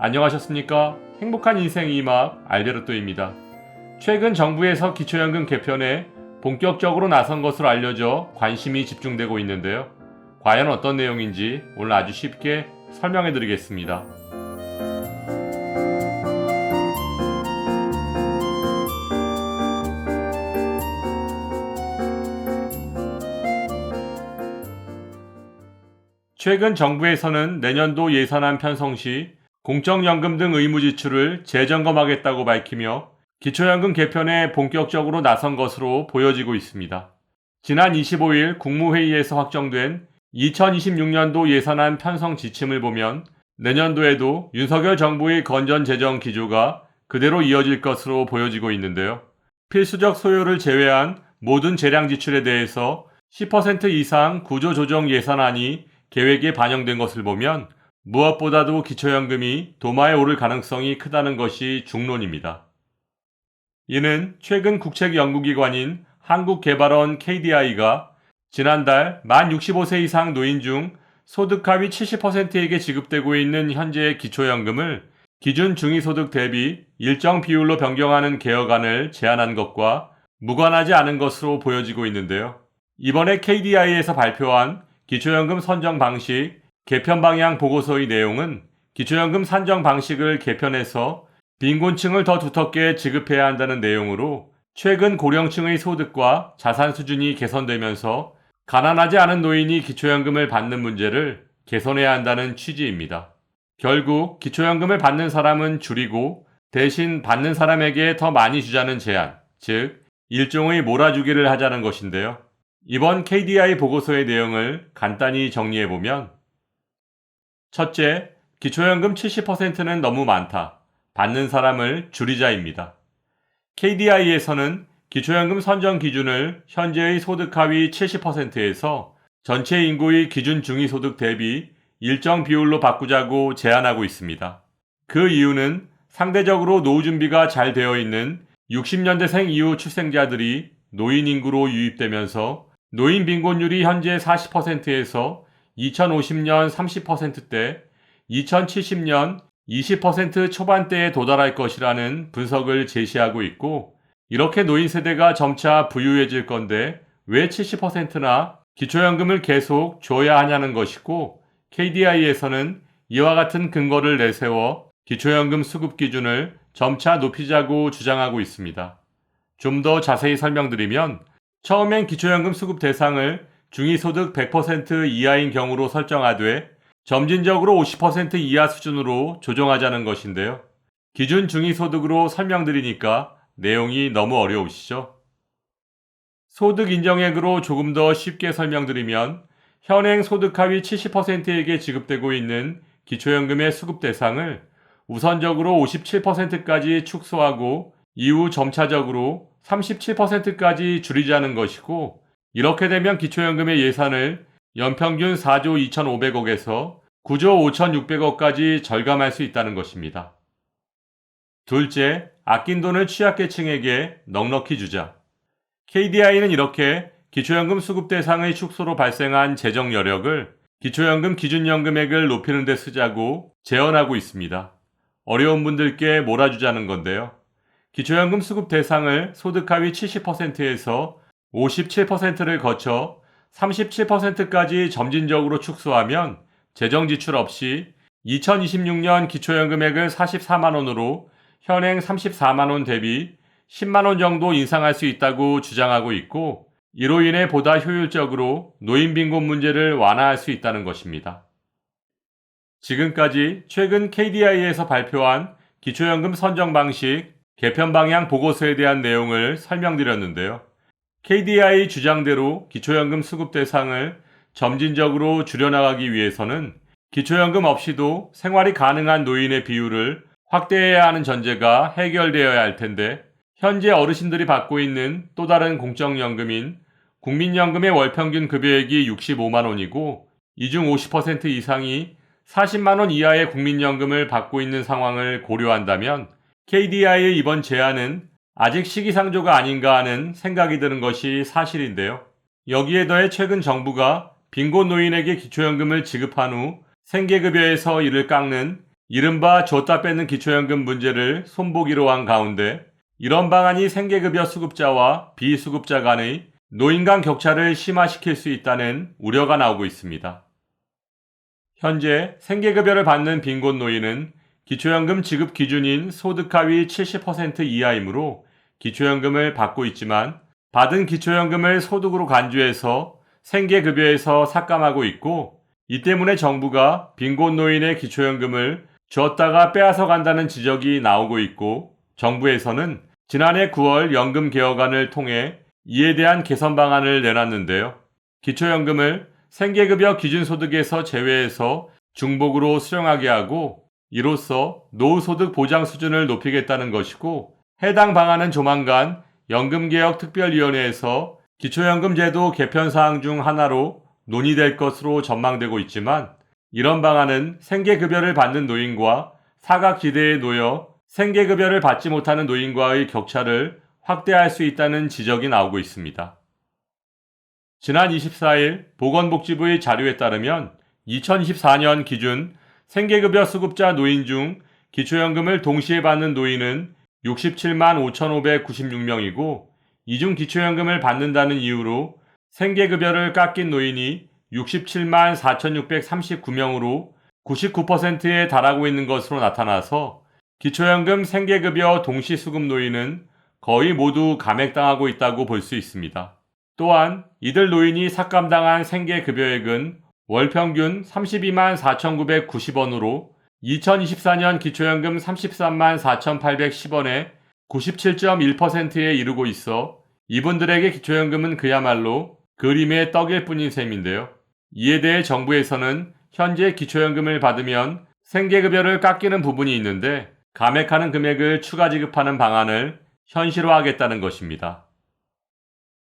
안녕하셨습니까? 행복한 인생 2막 알베르토입니다. 최근 정부에서 기초연금 개편에 본격적으로 나선 것으로 알려져 관심이 집중되고 있는데요. 과연 어떤 내용인지 오늘 아주 쉽게 설명해 드리겠습니다. 최근 정부에서는 내년도 예산안 편성 시 공적연금 등 의무 지출을 재점검하겠다고 밝히며 기초연금 개편에 본격적으로 나선 것으로 보여지고 있습니다. 지난 25일 국무회의에서 확정된 2026년도 예산안 편성 지침을 보면 내년도에도 윤석열 정부의 건전 재정 기조가 그대로 이어질 것으로 보여지고 있는데요. 필수적 소요를 제외한 모든 재량 지출에 대해서 10% 이상 구조조정 예산안이 계획에 반영된 것을 보면 무엇보다도 기초연금이 도마에 오를 가능성이 크다는 것이 중론입니다. 이는 최근 국책연구기관인 한국개발원 KDI가 지난달 만 65세 이상 노인 중 소득 하위 70%에게 지급되고 있는 현재의 기초연금을 기준 중위소득 대비 일정 비율로 변경하는 개혁안을 제안한 것과 무관하지 않은 것으로 보여지고 있는데요. 이번에 KDI에서 발표한 기초연금 선정 방식 개편 방향 보고서의 내용은 기초연금 산정 방식을 개편해서 빈곤층을 더 두텁게 지급해야 한다는 내용으로 최근 고령층의 소득과 자산 수준이 개선되면서 가난하지 않은 노인이 기초연금을 받는 문제를 개선해야 한다는 취지입니다. 결국 기초연금을 받는 사람은 줄이고 대신 받는 사람에게 더 많이 주자는 제안, 즉 일종의 몰아주기를 하자는 것인데요. 이번 KDI 보고서의 내용을 간단히 정리해보면 첫째, 기초연금 70%는 너무 많다. 받는 사람을 줄이자입니다. KDI에서는 기초연금 선정 기준을 현재의 소득 하위 70%에서 전체 인구의 기준 중위소득 대비 일정 비율로 바꾸자고 제안하고 있습니다. 그 이유는 상대적으로 노후 준비가 잘 되어 있는 60년대생 이후 출생자들이 노인 인구로 유입되면서 노인 빈곤율이 현재 40%에서 2050년 30%대, 2070년 20% 초반대에 도달할 것이라는 분석을 제시하고 있고, 이렇게 노인 세대가 점차 부유해질 건데 왜 70%나 기초연금을 계속 줘야 하냐는 것이고, KDI에서는 이와 같은 근거를 내세워 기초연금 수급 기준을 점차 높이자고 주장하고 있습니다. 좀 더 자세히 설명드리면 처음엔 기초연금 수급 대상을 중위소득 100% 이하인 경우로 설정하되 점진적으로 50% 이하 수준으로 조정하자는 것인데요. 기준 중위소득으로 설명드리니까 내용이 너무 어려우시죠? 소득 인정액으로 조금 더 쉽게 설명드리면 현행 소득 하위 70%에게 지급되고 있는 기초연금의 수급 대상을 우선적으로 57%까지 축소하고 이후 점차적으로 37%까지 줄이자는 것이고, 이렇게 되면 기초연금의 예산을 연평균 4조 2,500억에서 9조 5,600억까지 절감할 수 있다는 것입니다. 둘째, 아낀 돈을 취약계층에게 넉넉히 주자. KDI는 이렇게 기초연금 수급 대상의 축소로 발생한 재정 여력을 기초연금 기준연금액을 높이는 데 쓰자고 제언하고 있습니다. 어려운 분들께 몰아주자는 건데요. 기초연금 수급 대상을 소득 하위 70%에서 57%를 거쳐 37%까지 점진적으로 축소하면 재정 지출 없이 2026년 기초연금액을 44만원으로 현행 34만원 대비 10만원 정도 인상할 수 있다고 주장하고 있고, 이로 인해 보다 효율적으로 노인 빈곤 문제를 완화할 수 있다는 것입니다. 지금까지 최근 KDI에서 발표한 기초연금 선정 방식 개편 방향 보고서에 대한 내용을 설명드렸는데요. KDI 주장대로 기초연금 수급 대상을 점진적으로 줄여나가기 위해서는 기초연금 없이도 생활이 가능한 노인의 비율을 확대해야 하는 전제가 해결되어야 할 텐데, 현재 어르신들이 받고 있는 또 다른 공적연금인 국민연금의 월평균 급여액이 65만원이고 이 중 50% 이상이 40만원 이하의 국민연금을 받고 있는 상황을 고려한다면 KDI의 이번 제안은 아직 시기상조가 아닌가 하는 생각이 드는 것이 사실인데요. 여기에 더해 최근 정부가 빈곤 노인에게 기초연금을 지급한 후 생계급여에서 이를 깎는 이른바 줬다 뺏는 기초연금 문제를 손보기로 한 가운데 이런 방안이 생계급여 수급자와 비수급자 간의 노인 간 격차를 심화시킬 수 있다는 우려가 나오고 있습니다. 현재 생계급여를 받는 빈곤 노인은 기초연금 지급 기준인 소득 하위 70% 이하이므로 기초연금을 받고 있지만 받은 기초연금을 소득으로 간주해서 생계급여에서 삭감하고 있고 이 때문에 정부가 빈곤 노인의 기초연금을 줬다가 빼앗아 간다는 지적이 나오고 있고 정부에서는 지난해 9월 연금 개혁안을 통해 이에 대한 개선 방안을 내놨는데요. 기초연금을 생계급여 기준소득에서 제외해서 중복으로 수령하게 하고 이로써 노후소득 보장 수준을 높이겠다는 것이고 해당 방안은 조만간 연금개혁특별위원회에서 기초연금 제도 개편 사항 중 하나로 논의될 것으로 전망되고 있지만 이런 방안은 생계급여를 받는 노인과 사각지대에 놓여 생계급여를 받지 못하는 노인과의 격차를 확대할 수 있다는 지적이 나오고 있습니다. 지난 24일 보건복지부의 자료에 따르면 2024년 기준 생계급여 수급자 노인 중 기초연금을 동시에 받는 노인은 67만 5,596명이고 이중 기초연금을 받는다는 이유로 생계급여를 깎인 노인이 67만 4,639명으로 99%에 달하고 있는 것으로 나타나서 기초연금 생계급여 동시수급 노인은 거의 모두 감액당하고 있다고 볼 수 있습니다. 또한 이들 노인이 삭감당한 생계급여액은 월평균 32만 4,990원으로 2024년 기초연금 33만 4,810원에 97.1%에 이르고 있어 이분들에게 기초연금은 그야말로 그림의 떡일 뿐인 셈인데요. 이에 대해 정부에서는 현재 기초연금을 받으면 생계급여를 깎이는 부분이 있는데 감액하는 금액을 추가 지급하는 방안을 현실화하겠다는 것입니다.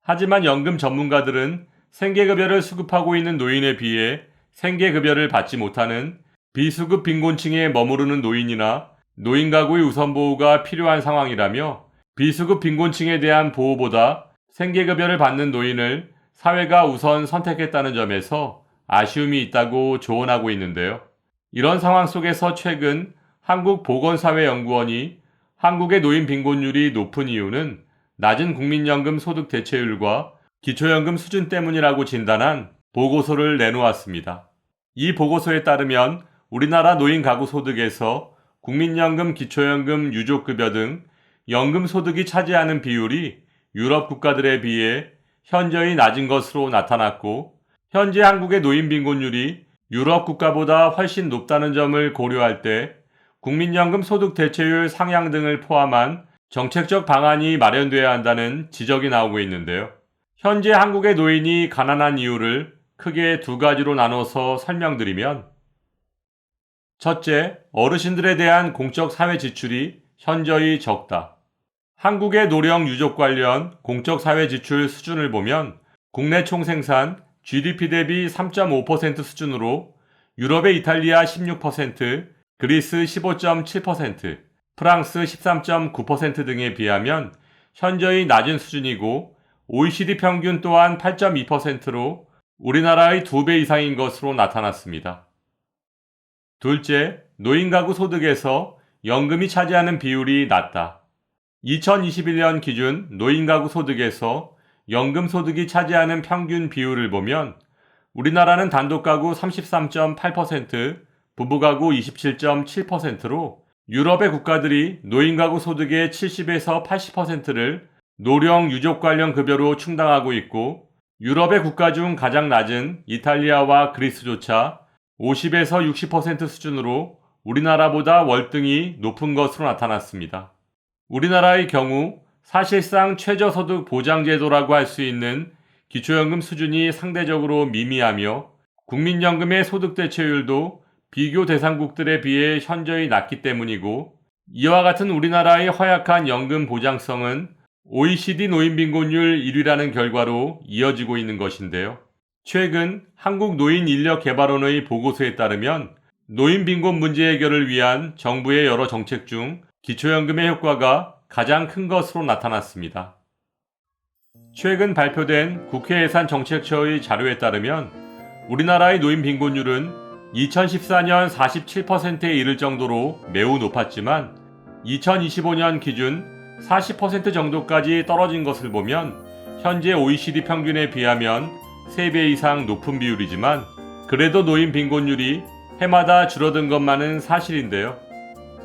하지만 연금 전문가들은 생계급여를 수급하고 있는 노인에 비해 생계급여를 받지 못하는 비수급 빈곤층에 머무르는 노인이나 노인 가구의 우선보호가 필요한 상황이라며 비수급 빈곤층에 대한 보호보다 생계급여를 받는 노인을 사회가 우선 선택했다는 점에서 아쉬움이 있다고 조언하고 있는데요. 이런 상황 속에서 최근 한국보건사회연구원이 한국의 노인 빈곤율이 높은 이유는 낮은 국민연금 소득 대체율과 기초연금 수준 때문이라고 진단한 보고서를 내놓았습니다. 이 보고서에 따르면 우리나라 노인 가구 소득에서 국민연금, 기초연금, 유족급여 등 연금 소득이 차지하는 비율이 유럽 국가들에 비해 현저히 낮은 것으로 나타났고 현재 한국의 노인 빈곤율이 유럽 국가보다 훨씬 높다는 점을 고려할 때 국민연금 소득 대체율 상향 등을 포함한 정책적 방안이 마련돼야 한다는 지적이 나오고 있는데요. 현재 한국의 노인이 가난한 이유를 크게 두 가지로 나눠서 설명드리면 첫째, 어르신들에 대한 공적 사회 지출이 현저히 적다. 한국의 노령 유족 관련 공적 사회 지출 수준을 보면 국내 총생산 GDP 대비 3.5% 수준으로 유럽의 이탈리아 16%, 그리스 15.7%, 프랑스 13.9% 등에 비하면 현저히 낮은 수준이고 OECD 평균 또한 8.2%로 우리나라의 2배 이상인 것으로 나타났습니다. 둘째, 노인 가구 소득에서 연금이 차지하는 비율이 낮다. 2021년 기준 노인 가구 소득에서 연금 소득이 차지하는 평균 비율을 보면 우리나라는 단독 가구 33.8%, 부부 가구 27.7%로 유럽의 국가들이 노인 가구 소득의 70에서 80%를 노령 유족 관련 급여로 충당하고 있고 유럽의 국가 중 가장 낮은 이탈리아와 그리스조차 50에서 60% 수준으로 우리나라보다 월등히 높은 것으로 나타났습니다. 우리나라의 경우 사실상 최저소득 보장제도라고 할 수 있는 기초연금 수준이 상대적으로 미미하며 국민연금의 소득 대체율도 비교 대상국들에 비해 현저히 낮기 때문이고 이와 같은 우리나라의 허약한 연금 보장성은 OECD 노인 빈곤율 1위라는 결과로 이어지고 있는 것인데요. 최근 한국노인인력개발원의 보고서에 따르면 노인 빈곤 문제 해결을 위한 정부의 여러 정책 중 기초연금의 효과가 가장 큰 것으로 나타났습니다. 최근 발표된 국회 예산정책처의 자료에 따르면 우리나라의 노인 빈곤율은 2014년 47%에 이를 정도로 매우 높았지만 2025년 기준 40% 정도까지 떨어진 것을 보면 현재 OECD 평균에 비하면 3배 이상 높은 비율이지만 그래도 노인 빈곤율이 해마다 줄어든 것만은 사실인데요.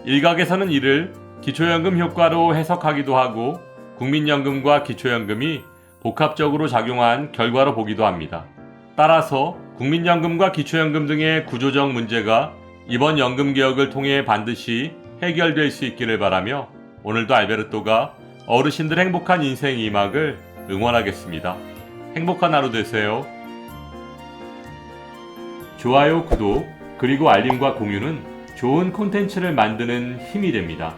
일각에서는 이를 기초연금 효과로 해석하기도 하고 국민연금과 기초연금이 복합적으로 작용한 결과로 보기도 합니다. 따라서 국민연금과 기초연금 등의 구조적 문제가 이번 연금개혁을 통해 반드시 해결될 수 있기를 바라며 오늘도 알베르토가 어르신들 행복한 인생 2막을 응원하겠습니다. 행복한 하루 되세요. 좋아요, 구독, 그리고 알림과 공유는 좋은 콘텐츠를 만드는 힘이 됩니다.